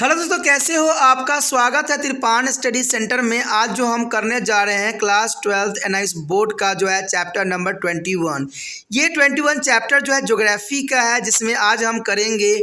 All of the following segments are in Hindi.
हेलो दोस्तों, कैसे हो? आपका स्वागत है तिरपान स्टडी सेंटर में। आज जो हम करने जा रहे हैं क्लास 12th एनआईएस बोर्ड का जो है चैप्टर नंबर 21। ये 21 चैप्टर जो है ज्योग्राफी का है, जिसमें आज हम करेंगे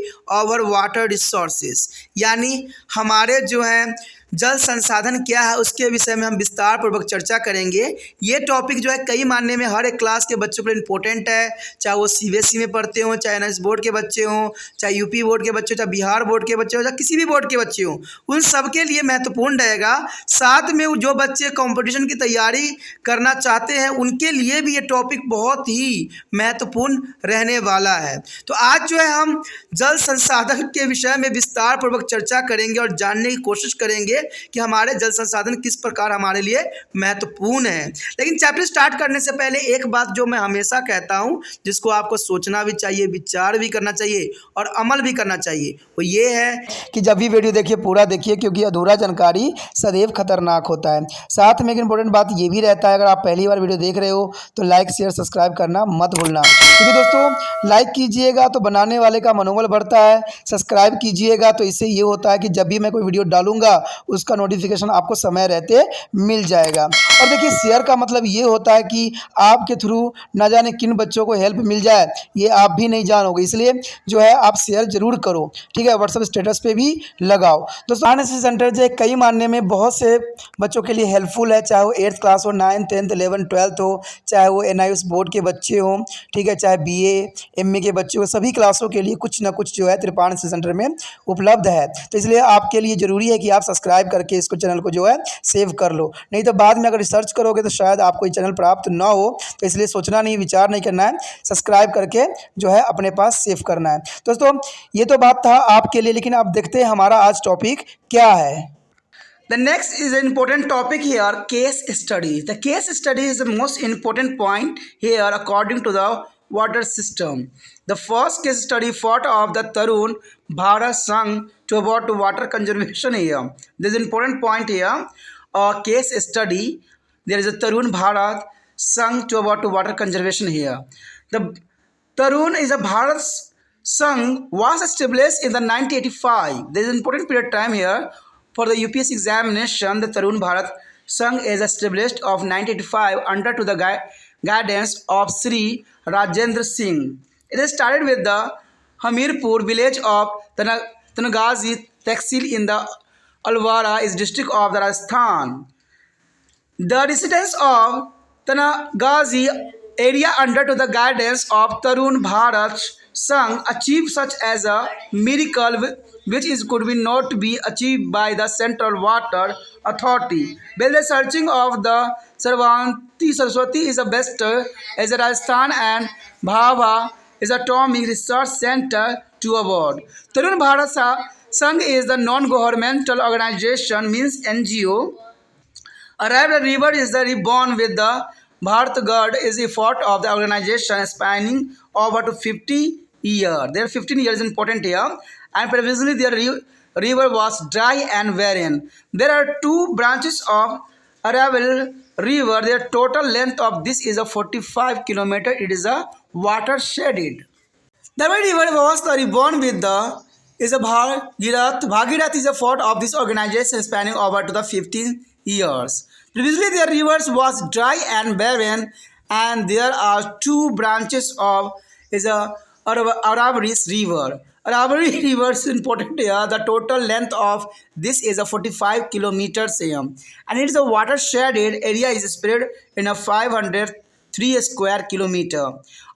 ओवर वाटर रिसोर्सेज, यानी हमारे जो है जल संसाधन क्या है उसके विषय में हम विस्तार पूर्वक चर्चा करेंगे। ये टॉपिक जो है कई मानने में हर एक क्लास के बच्चों के लिए इम्पोर्टेंट है, चाहे वो सीबीएसई में पढ़ते हों, चाहे एनआईएस बोर्ड के बच्चे हों, चाहे यूपी बोर्ड के बच्चे, चाहे बिहार बोर्ड के बच्चे हों, चाहे किसी भी बोर्ड के बच्चे हों, उन सबके लिए महत्वपूर्ण रहेगा। साथ में जो बच्चे कंपटीशन की तैयारी करना चाहते हैं उनके लिए भी ये टॉपिक बहुत ही महत्वपूर्ण रहने वाला है। तो आज जो है हम जल संसाधन के विषय में विस्तार पूर्वक चर्चा करेंगे और जानने की कोशिश करेंगे कि हमारे जल संसाधन किस प्रकार हमारे लिए महत्वपूर्ण है। लेकिन चैप्टर स्टार्ट करने से पहले एक बात जो मैं हमेशा कहता हूं, जिसको आपको सोचना भी चाहिए, विचार भी करना चाहिए और अमल भी करना चाहिए, वो ये है कि जब भी वीडियो देखिए पूरा देखिए, क्योंकि अधूरा जानकारी सदैव खतरनाक होता है। साथ में एक इंपॉर्टेंट बात ये भी रहता है, अगर आप पहली बार वीडियो देख रहे हो तो लाइक शेयर सब्सक्राइब करना मत भूलना, क्योंकि दोस्तों लाइक कीजिएगा तो बनाने वाले का मनोबल बढ़ता है, सब्सक्राइब कीजिएगा तो इससे ये होता है कि जब भी मैं कोई वीडियो डालूंगा उसका नोटिफिकेशन आपको समय रहते मिल जाएगा। और देखिए शेयर का मतलब ये होता है कि आपके थ्रू न जाने किन बच्चों को हेल्प मिल जाए, ये आप भी नहीं जानोगे, इसलिए जो है आप शेयर जरूर करो, ठीक है। व्हाट्सएप स्टेटस पे भी लगाओ। दोस्तों एनआईएस सेंटर जो है कई मानने में बहुत से बच्चों के लिए हेल्पफुल है, चाहे वो 8th क्लास हो, 9th 10th 11th 12th हो, चाहे वो एनआईएस बोर्ड के बच्चे हों, ठीक है, चाहे बीए एमए के बच्चे हो, सभी क्लासों के लिए कुछ ना कुछ जो है तिरपान सेंटर में उपलब्ध है। तो इसलिए आपके लिए ज़रूरी है कि आप सब्सक्राइब करके इसको चैनल को जो है सेव कर लो, नहीं तो बाद में अगर रिसर्च करोगे तो शायद आपको ये चैनल प्राप्त ना हो। तो इसलिए सोचना नहीं, विचार नहीं करना है, सब्सक्राइब करके जो है अपने पास सेव करना है। दोस्तों ये तो बात था आपके लिए, लेकिन अब देखते हैं हमारा आज टॉपिक क्या है। The next is an important topic here, case study. The case study is the most important point here according to the water system. The first case study fought of the Tarun Bharat Sangh to about water conservation here. There is an important point here, a case study. There is a Tarun Bharat Sangh to about water conservation here. The Tarun is a Bharat Sangh was established in the 1985. There is an important period of time here. For the UPSC examination, the Tarun Bharat Sangh is established of 1985 under to the guidance of Sri Rajendra Singh. It is started with the Hamirpur village of Tanagazi Tehsil in the Alwara is district of the Rajasthan. The residents of Tanagazi area under to the guidance of Tarun Bharat Sangh achieved such as a miracle which is could be not be achieved by the Central Water Authority. By the searching of the Saraswati is the best as a Rajasthan and Bhava is a Atomic Research Center to award. Tarun Bharat Sangh is the non-governmental organization, means NGO. Arrived river is the reborn with the Bharat God is the effort of the organization spanning over to 50 years. There are 15 years important here, and previously their river was dry and barren. There are two branches of Araval River. Their total length of this is a 45 kilometer. It is a watersheded. The river was the reborn with the is a Bhagirath. Bhagirath is a fort of this organization spanning over to the 15 years. Previously, their rivers was dry and barren, and there are two branches of is a Aravalli River. Aravalli River is important here. The total length of this is a 45 kilometers here, and it is a watersheded area is spread in a 503 square kilometer.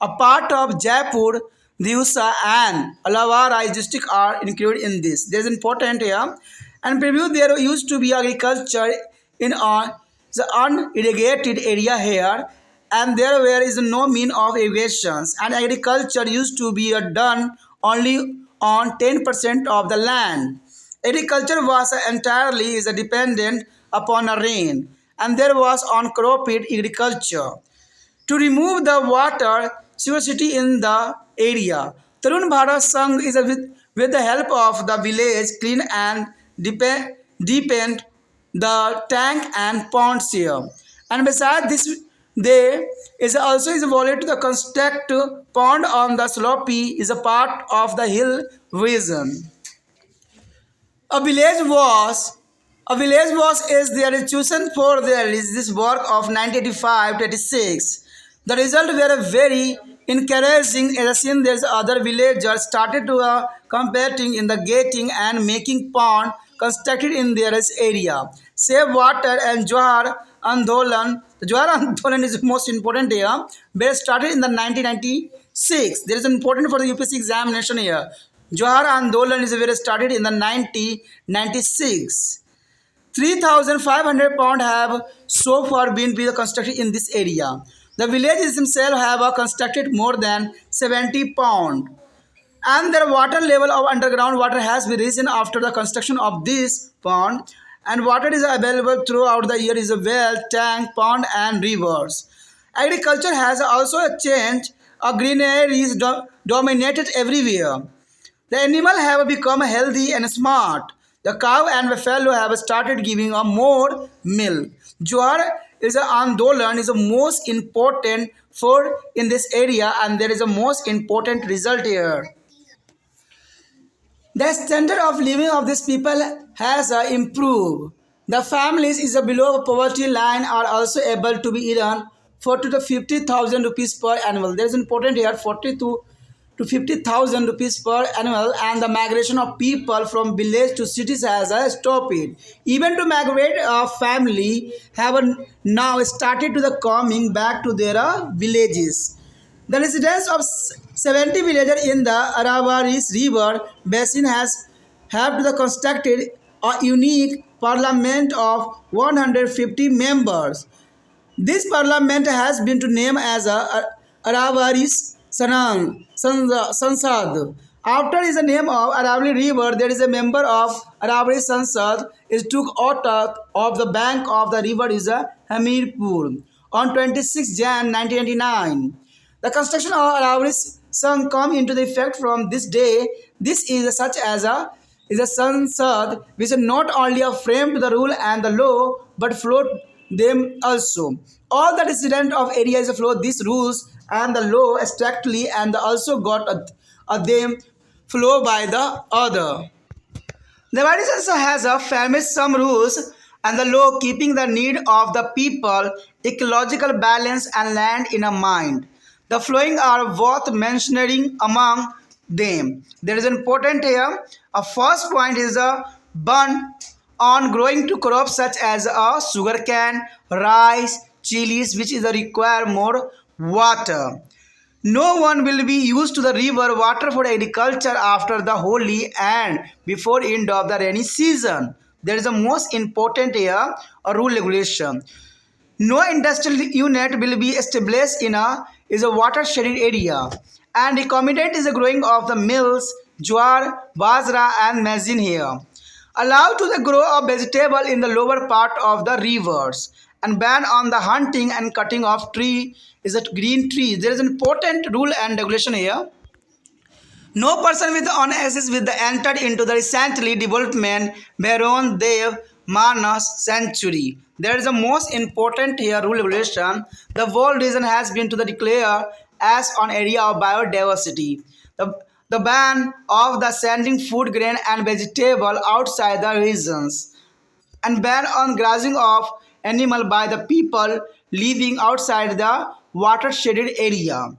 A part of Jaipur, Diusa and Alavara district are included in this. There is important here, and preview there used to be agriculture in the unirrigated area here, and there is no mean of irrigation, and agriculture used to be done only on 10% of the land. Agriculture was entirely is dependent upon a rain, and there was on-cropped agriculture. To remove the water scarcity in the area, Tarun Bharat Sangh is with the help of the village clean and deepened the tank and ponds here. And besides this, there is also is volley to the construct pond on the slopey is a part of the hill region. A village was a village was is their chosen for their is this work of 1985 to 86. The result were very encouraging as in there's other villagers started to competing in the gating and making pond constructed in their area. Save water and Johar Andolan. The Johar Andolan is most important here. Were started in the 1996. There is important for the UPSC examination here. Johar Andolan is where started in the 1996. 3,500 pound have so far been constructed in this area. The villages themselves have constructed more than 70 pound. And their water level of underground water has been risen after the construction of this pond. And water is available throughout the year is a well, tank, pond and rivers. Agriculture has also changed. A greenery is dominated everywhere. The animal have become healthy and smart. The cow and buffalo have started giving a more milk. Jowar is a Andolan is the most important food in this area and there is a most important result here. The standard of living of these people has improved. The families is below poverty line are also able to be earn 40 to 50,000 rupees per annual. There is important here 40 to 50,000 rupees per annual and the migration of people from village to cities has stopped. Even to migrate a family have now started to the coming back to their villages. The residents of 70 villages in the Aravallis River basin have to the constructed a unique parliament of 150 members. This parliament has been to name as a Aravallis Sansad. After is the name of Aravalli River, there is a member of Aravalli Sansad is took out of the bank of the river is a Hamirpur on 26 Jan 1999. The construction of Aravalli Sang come into the effect from this day. This is such as a Sansad which is not only a frame to the rule and the law but float them also. All the residents of areas follow these rules and the law strictly and also got them flow by the other. The Vedic also has a famous some rules and the law keeping the need of the people, ecological balance and land in a mind. The flowing are worth mentioning among them. There is an important here. A first point is a ban on growing to crops such as a sugarcane, rice, chilies, which is a require more water. No one will be used to the river water for agriculture after the Holi and before end of the rainy season. There is a most important here, a rule regulation. No industrial unit will be established in a water-shaded area. And recommended is the growing of the mills, jowar, bajra and maize here. Allowed to the grow of vegetable in the lower part of the rivers and ban on the hunting and cutting of tree is a green tree. There is an important rule and regulation here. No person with on access with the entered into the recently development Bharon Dev Manas Sanctuary. There is a most important here rule regulation. The world region has been to the declare as an area of biodiversity. The ban of the sending food, grain and vegetable outside the regions and ban on grazing of animal by the people living outside the water-shaded area.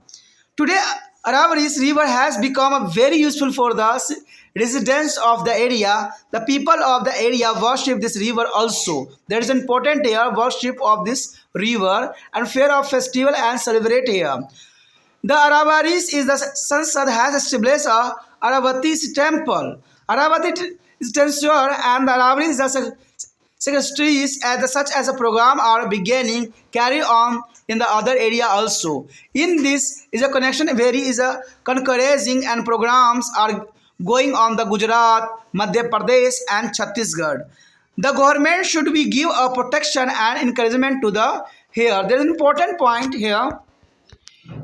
Today, Aravalli River has become very useful for the residents of the area. The people of the area worship this river also. There is important here worship of this river and fair of festival and celebrate here. The Aravallis is the Sansad has established a Aravati temple. Aravati is temple and the Aravalli is the secretaries as such as a program are beginning carry on in the other area also. In this is a connection where is a concurring and programs are going on the Gujarat, Madhya Pradesh and Chhattisgarh. The government should be give a protection and encouragement to the here. There is an important point here.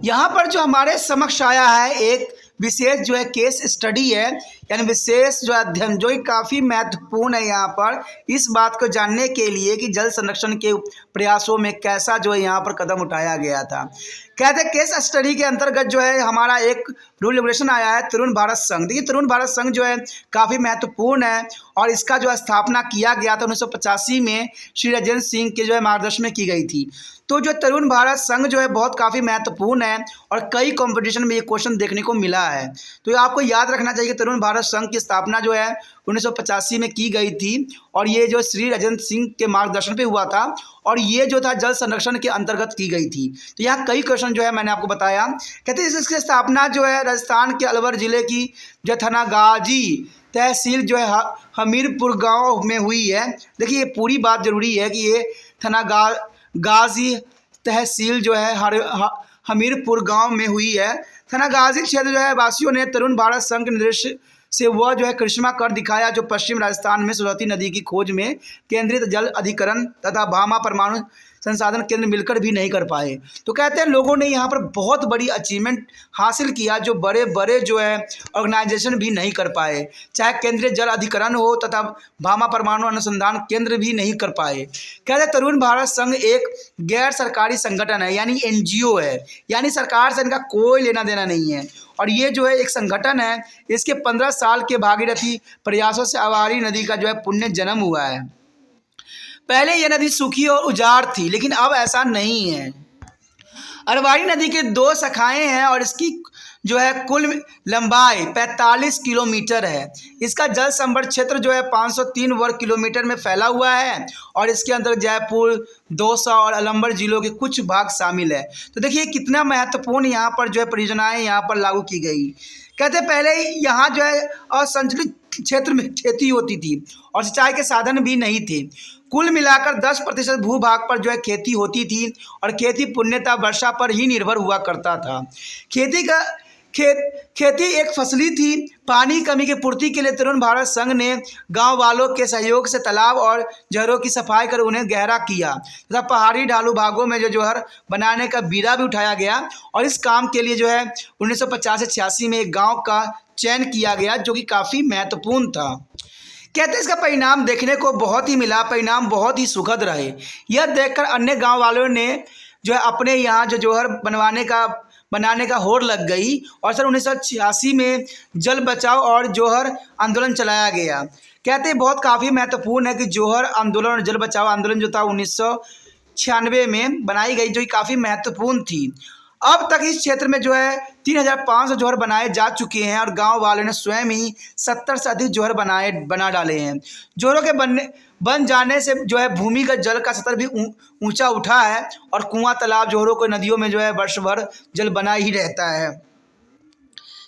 यहाँ पर जो हमारे समक्ष आया है एक विशेष जो है केस स्टडी है, यानी विशेष जो अध्ययन जो कि काफ़ी महत्वपूर्ण है यहाँ पर इस बात को जानने के लिए कि जल संरक्षण के प्रयासों में कैसा जो है यहाँ पर कदम उठाया गया था। कहते हैं केस स्टडी के अंतर्गत जो है हमारा एक रूल रेगुलेशन आया है तरुण भारत संघ। देखिए तरुण भारत संघ जो है काफ़ी महत्वपूर्ण है और इसका जो स्थापना किया गया था 1985 में श्री राजेंद्र सिंह के जो है मार्गदर्शन में की गई थी। तो जो तरुण भारत संघ जो है बहुत काफ़ी महत्वपूर्ण है और कई कंपटीशन में ये क्वेश्चन देखने को मिला है। तो ये आपको याद रखना चाहिए कि तरुण भारत संघ की स्थापना जो है 1985 में की गई थी और ये जो श्री राजेंद्र सिंह के मार्गदर्शन पे हुआ था और ये जो था जल संरक्षण के अंतर्गत की गई थी। तो यहाँ कई क्वेश्चन जो है मैंने आपको बताया। कहते हैं इसकी स्थापना जो है राजस्थान के अलवर जिले की जो थनागाजी तहसील जो है हमीरपुर गांव में हुई है। देखिए ये पूरी बात जरूरी है कि ये थनागाजी तहसील जो है हमीरपुर गांव में हुई है। थनागाजी क्षेत्र जो है वासियों ने तरुण भारत संघ के निर्देश से वह जो है करिश्मा कर दिखाया जो पश्चिम राजस्थान में सरस्वती नदी की खोज में केंद्रित जल अधिकरण तथा भामा परमाणु संसाधन केंद्र मिलकर भी नहीं कर पाए। तो कहते हैं लोगों ने यहाँ पर बहुत बड़ी अचीवमेंट हासिल किया जो बड़े बड़े जो है ऑर्गेनाइजेशन भी नहीं कर पाए, चाहे केंद्रीय जल अधिकरण हो तथा भामा परमाणु अनुसंधान केंद्र भी नहीं कर पाए। कहते हैं तरुण भारत संघ एक गैर सरकारी संगठन है, यानी NGO है, यानी सरकार से इनका कोई लेना देना नहीं है और ये जो है एक संगठन है। इसके 15 साल के भागीरथी प्रयासों से अवारी नदी का जो है पुण्य जन्म हुआ है। पहले यह नदी सूखी और उजाड़ थी लेकिन अब ऐसा नहीं है। अरवारी नदी के 2 शाखाएं हैं और इसकी जो है कुल लंबाई 45 किलोमीटर है। इसका जल संभर क्षेत्र जो है 503 वर्ग किलोमीटर में फैला हुआ है और इसके अंदर जयपुर, दौसा और अलंबर जिलों के कुछ भाग शामिल है। तो देखिए कितना महत्वपूर्ण यहाँ पर जो है परियोजनाएं यहाँ पर लागू की गई। कहते पहले यहाँ जो है असंतुलित क्षेत्र में खेती होती थी और सिंचाई के साधन भी नहीं थे। कुल मिलाकर 10% भूभाग पर जो है खेती होती थी और खेती पूर्णतः वर्षा पर ही निर्भर हुआ करता था। खेती एक फसली थी। पानी की कमी की पूर्ति के लिए तरुण भारत संघ ने गांव वालों के सहयोग से तालाब और जहरों की सफाई कर उन्हें गहरा किया तथा पहाड़ी ढालू भागों में जो जौहर बनाने का बीड़ा भी उठाया गया और इस काम के लिए जो है 1950 से 86 में एक गाँव का चयन किया गया जो कि काफ़ी महत्वपूर्ण था। कहते हैं इसका परिणाम देखने को बहुत ही मिला, परिणाम बहुत ही सुखद रहे। यह देखकर अन्य गांव वालों ने जो है अपने यहाँ जो जौहर बनाने का होड़ लग गई और सन 1986 में जल बचाओ और जौहर आंदोलन चलाया गया। कहते हैं बहुत काफ़ी महत्वपूर्ण है कि जौहर आंदोलन और जल बचाओ आंदोलन जो था 1996 में बनाई गई जो कि काफ़ी महत्वपूर्ण थी। अब तक इस क्षेत्र में जो है 3500 जौहर बनाए जा चुके हैं और गांव वालों ने स्वयं ही 70 से अधिक जौहर बना डाले हैं। जौहरों के बन जाने से जो है भूमिगत जल का स्तर भी ऊंचा उठा है और कुआं, तालाब, जौहरों को नदियों में जो है वर्ष भर जल बना ही रहता है।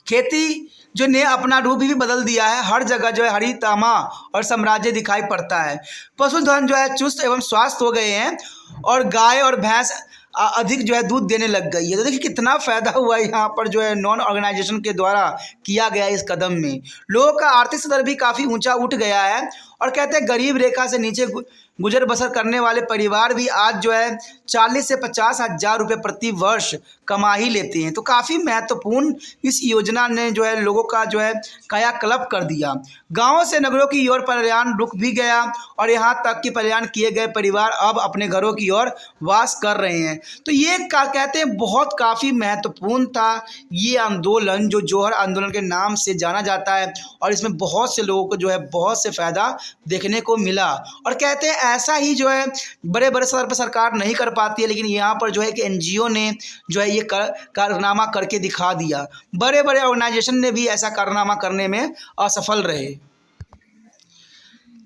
खेती जो ने अपना रूप भी बदल दिया है। हर जगह जो है हरितमा और साम्राज्य दिखाई पड़ता है। पशुधन जो है चुस्त एवं स्वस्थ हो गए हैं और गाय और भैंस अधिक जो है दूध देने लग गई है। तो देखिए कितना फ़ायदा हुआ यहाँ पर जो है नॉन ऑर्गेनाइजेशन के द्वारा किया गया इस कदम में। लोगों का आर्थिक स्तर भी काफ़ी ऊंचा उठ गया है और कहते हैं गरीब रेखा से नीचे गुजर बसर करने वाले परिवार भी आज जो है 40 से 50 हज़ार रुपये प्रति वर्ष कमा ही लेते हैं। तो काफ़ी महत्वपूर्ण इस योजना ने जो है लोगों का जो है कायाकल्प कर दिया। गाँवों से नगरों की ओर पलायन रुक भी गया और यहाँ तक कि पलायन किए गए परिवार अब अपने घरों की ओर वास कर रहे हैं। तो ये कहते हैं बहुत काफ़ी महत्वपूर्ण था ये आंदोलन जो जौहर आंदोलन के नाम से जाना जाता है और इसमें बहुत से लोगों को जो है बहुत से फ़ायदा देखने को मिला। और कहते हैं ऐसा ही जो है बड़े बड़े स्तर पर सरकार नहीं कर पाती है, लेकिन यहाँ पर जो है कि NGO ने जो है ये कारनामा करके दिखा दिया। बड़े बड़े ऑर्गेनाइजेशन ने भी ऐसा कारनामा करने में असफल रहे।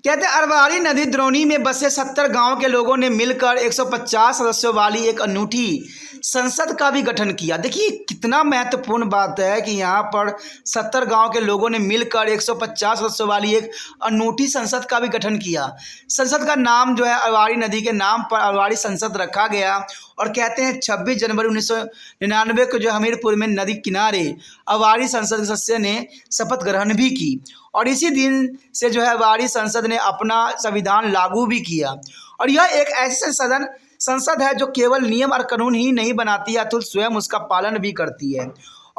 कहते हैं अरवारी नदी द्रोणी में बसे 70 गांव के लोगों ने मिलकर 150 सदस्यों वाली एक अनूठी संसद का भी गठन किया। देखिए कितना महत्वपूर्ण बात है कि यहाँ पर 70 गांव के लोगों ने मिलकर 150 सदस्यों वाली एक अनूठी संसद का भी गठन किया। संसद का नाम जो है अरवारी नदी के नाम पर अरवारी संसद रखा गया और कहते हैं 26 जनवरी 1999 को जो हमीरपुर में नदी किनारे अरवारी संसद सदस्य ने शपथ ग्रहण भी की और इसी दिन से जो है अरवारी संसद ने अपना संविधान लागू भी किया। और यह एक ऐसी संसद है जो केवल नियम और कानून ही नहीं बनाती है अतुल स्वयं उसका पालन भी करती है।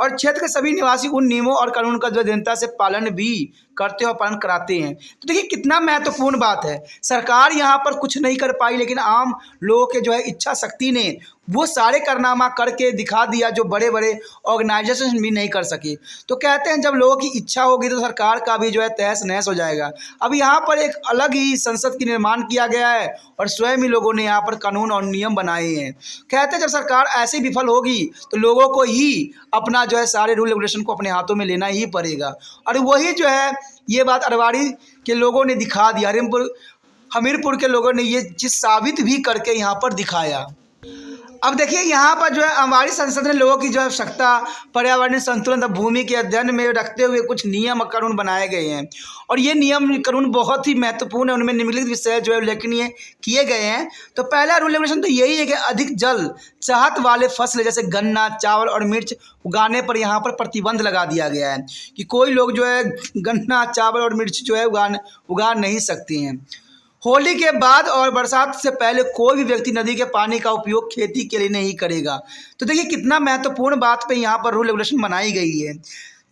और क्षेत्र के सभी निवासी उन नियमों और कानून का जो जनता से पालन भी करते और पालन कराते हैं। तो देखिए कितना महत्वपूर्ण बात है। सरकार यहाँ पर कुछ नहीं कर पाई, लेकिन आम लोगों के जो है इच्छा शक्ति ने वो सारे कारनामा करके दिखा दिया जो बड़े बड़े ऑर्गेनाइजेशन भी नहीं कर सके। तो कहते हैं जब लोगों की इच्छा होगी तो सरकार का भी जो है तहस नहस हो जाएगा। अब यहाँ पर एक अलग ही संसद की निर्माण किया गया है और स्वयं ही लोगों ने यहाँ पर कानून और नियम बनाए हैं। कहते हैं जब सरकार ऐसे विफल होगी तो लोगों को ही अपना जो है सारे रूल रेगुलेशन को अपने हाथों में लेना ही पड़ेगा। और वही जो है ये बात अरवाड़ी के लोगों ने दिखा दिया, हमीरपुर के लोगों ने ये चीज़ साबित भी करके यहाँ पर दिखाया। अब देखिए यहाँ पर जो है हमारी संसद ने लोगों की जो आवश्यकता, पर्यावरणीय संतुलन तथा भूमि के अध्ययन में रखते हुए कुछ नियम और कानून बनाए गए हैं और ये नियम कानून बहुत ही महत्वपूर्ण है। उनमें निम्नलिखित विषय जो है उल्लेखनीय किए गए हैं। तो पहला रूल रेगुलेशन तो यही है कि अधिक जल चाहत वाले फसल जैसे गन्ना, चावल और मिर्च उगाने पर यहाँ पर प्रतिबंध लगा दिया गया है कि कोई लोग जो है गन्ना, चावल और मिर्च जो है उगा नहीं सकते हैं। होली के बाद और बरसात से पहले कोई भी व्यक्ति नदी के पानी का उपयोग खेती के लिए नहीं करेगा। तो देखिए कितना महत्वपूर्ण बात पे यहाँ पर रूल रेगुलेशन बनाई गई है।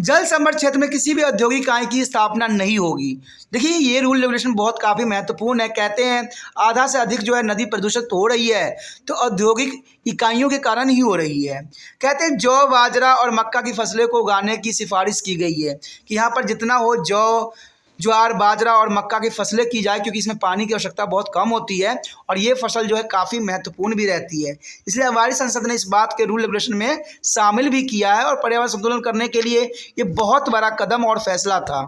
जल संभर क्षेत्र में किसी भी औद्योगिक इकाई की स्थापना नहीं होगी। देखिए ये रूल रेगुलेशन बहुत काफ़ी महत्वपूर्ण है। कहते हैं आधा से अधिक जो है नदी प्रदूषित हो रही है तो औद्योगिक इकाइयों के कारण ही हो रही है। कहते हैं जौ, बाजरा और मक्का की फसलें को उगाने की सिफारिश की गई है कि यहाँ पर जितना हो जौ, ज्वार, बाजरा और मक्का की फसलें की जाए क्योंकि इसमें पानी की आवश्यकता बहुत कम होती है और ये फसल जो है काफ़ी महत्वपूर्ण भी रहती है। इसलिए हमारी संसद ने इस बात के रूल रेगुलेशन में शामिल भी किया है और पर्यावरण संतुलन करने के लिए ये बहुत बड़ा कदम और फैसला था।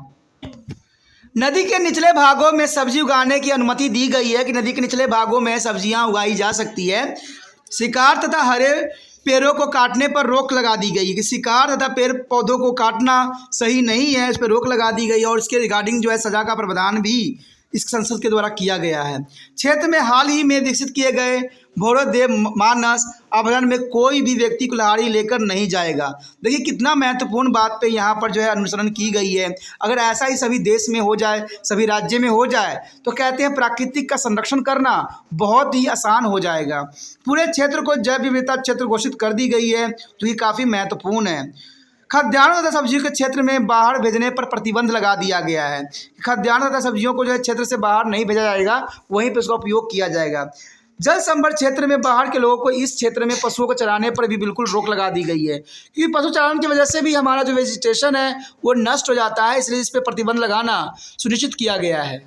नदी के निचले भागों में सब्जी उगाने की अनुमति दी गई है कि नदी के निचले भागों में सब्जियां उगाई जा सकती है। शिकार तथा हरे पेड़ों को काटने पर रोक लगा दी गई है कि शिकार तथा पेड़ पौधों को काटना सही नहीं है, इस पर रोक लगा दी गई है और इसके रिगार्डिंग जो है सजा का प्रावधान भी इस संसद के द्वारा किया गया है। क्षेत्र में हाल ही में विकसित किए गए भौरोदेव मानस अभयारण्य में कोई भी व्यक्ति कुल्हाड़ी लेकर नहीं जाएगा। देखिए कितना महत्वपूर्ण बात पे यहाँ पर जो है अनुसरण की गई है। अगर ऐसा ही सभी देश में हो जाए, सभी राज्य में हो जाए तो कहते हैं प्राकृतिक का संरक्षण करना बहुत ही आसान हो जाएगा। पूरे क्षेत्र को जैव विविधता क्षेत्र घोषित कर दी गई है तो ये काफ़ी महत्वपूर्ण है। खाद्यान्न तथा सब्जियों के क्षेत्र में बाहर भेजने पर प्रतिबंध लगा दिया गया है। खाद्यान्न तथा सब्जियों को जो है क्षेत्र से बाहर नहीं भेजा जाएगा, वहीं पर उसका उपयोग किया जाएगा। जल संभर क्षेत्र में बाहर के लोगों को इस क्षेत्र में पशुओं को चराने पर भी बिल्कुल रोक लगा दी गई है क्योंकि पशु चारण की वजह से भी हमारा जो वेजिटेशन है वो नष्ट हो जाता है, इसलिए इस पर प्रतिबंध लगाना सुनिश्चित किया गया है।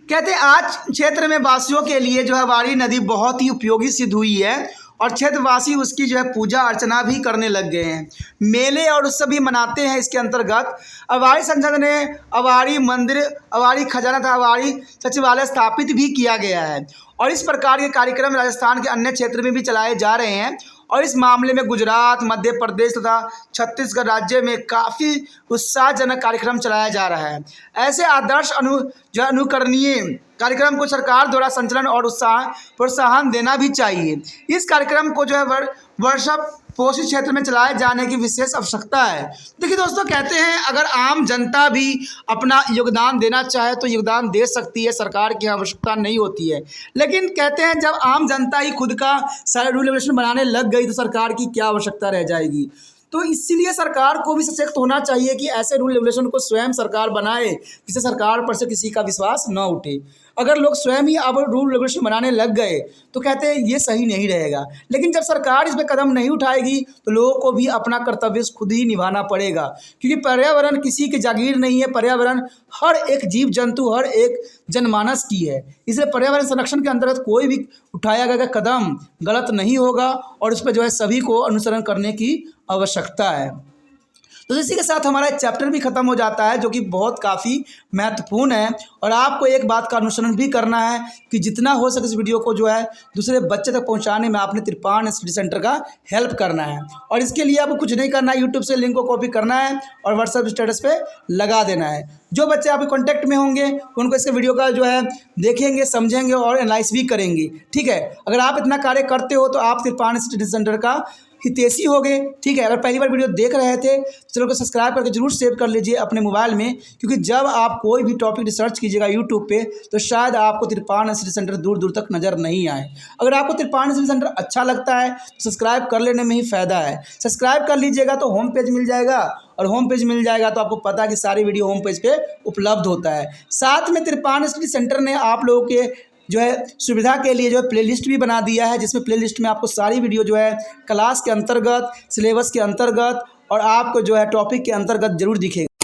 कहते हैं आज क्षेत्र में वासियों के लिए जो है वारी नदी बहुत ही उपयोगी सिद्ध हुई है और क्षेत्रवासी उसकी जो है पूजा अर्चना भी करने लग गए हैं। मेले और उत्सव भी मनाते हैं। इसके अंतर्गत अवारी संसद ने अवारी मंदिर, अवारी खजाना तथा अवारी सचिवालय स्थापित भी किया गया है और इस प्रकार के कार्यक्रम राजस्थान के अन्य क्षेत्र में भी चलाए जा रहे हैं और इस मामले में गुजरात, मध्य प्रदेश तथा छत्तीसगढ़ राज्य में काफ़ी उत्साहजनक कार्यक्रम चलाया जा रहा है। ऐसे आदर्श अनुकरणीय कार्यक्रम को सरकार द्वारा संचालन और प्रोत्साहन देना भी चाहिए। इस कार्यक्रम को जो है वर्षा पोषित क्षेत्र में चलाए जाने की विशेष आवश्यकता है। देखिए दोस्तों, कहते हैं अगर आम जनता भी अपना योगदान देना चाहे तो योगदान दे सकती है, सरकार की आवश्यकता नहीं होती है। लेकिन कहते हैं जब आम जनता ही खुद का सारे रूल रेगुलेशन बनाने लग गई तो सरकार की क्या आवश्यकता रह जाएगी। तो इसीलिए सरकार को भी सशक्त होना चाहिए कि ऐसे रूल रेगुलेशन को स्वयं सरकार बनाए जिससे सरकार पर से किसी का विश्वास न उठे। अगर लोग स्वयं ही अब रूल रेगुलेशन बनाने लग गए तो कहते हैं ये सही नहीं रहेगा। लेकिन जब सरकार इस पर कदम नहीं उठाएगी तो लोगों को भी अपना कर्तव्य खुद ही निभाना पड़ेगा क्योंकि पर्यावरण किसी की जागीर नहीं है। पर्यावरण हर एक जीव जंतु, हर एक जनमानस की है। इसलिए पर्यावरण संरक्षण के अंतर्गत कोई भी उठाया गया कदम गलत नहीं होगा और उस पर जो है सभी को अनुसरण करने की आवश्यकता है। तो इसी के साथ हमारा चैप्टर भी खत्म हो जाता है जो कि बहुत काफ़ी महत्वपूर्ण है और आपको एक बात का अनुसरण भी करना है कि जितना हो सके इस वीडियो को जो है दूसरे बच्चे तक पहुंचाने में आपने तिरपान स्टडी सेंटर का हेल्प करना है। और इसके लिए आपको कुछ नहीं करना है, यूट्यूब से लिंक को कॉपी करना है और व्हाट्सएप स्टेटस पे लगा देना है। जो बच्चे आपके कॉन्टैक्ट में होंगे उनको इसके वीडियो का जो है देखेंगे, समझेंगे और एनालाइज भी करेंगे। ठीक है, अगर आप इतना कार्य करते हो तो आप तिरपान स्टडी सेंटर का हितैषी हो गए। ठीक है, अगर पहली बार वीडियो देख रहे थे तो चैनल को सब्सक्राइब करके जरूर सेव कर लीजिए अपने मोबाइल में, क्योंकि जब आप कोई भी टॉपिक रिसर्च कीजिएगा यूट्यूब पे तो शायद आपको तिरपान स्टडी सेंटर दूर दूर तक नज़र नहीं आए। अगर आपको तिरपान स्टडी सेंटर अच्छा लगता है तो सब्सक्राइब कर लेने में ही फ़ायदा है। सब्सक्राइब कर लीजिएगा तो होम पेज मिल जाएगा, और होम पेज मिल जाएगा तो आपको पता है कि सारी वीडियो होम पेज पे उपलब्ध होता है। साथ में तिरपान स्टडी सेंटर ने आप लोगों के जो है सुविधा के लिए जो है प्लेलिस्ट भी बना दिया है, जिसमें प्लेलिस्ट में आपको सारी वीडियो जो है क्लास के अंतर्गत, सिलेबस के अंतर्गत और आपको जो है टॉपिक के अंतर्गत जरूर दिखेगा।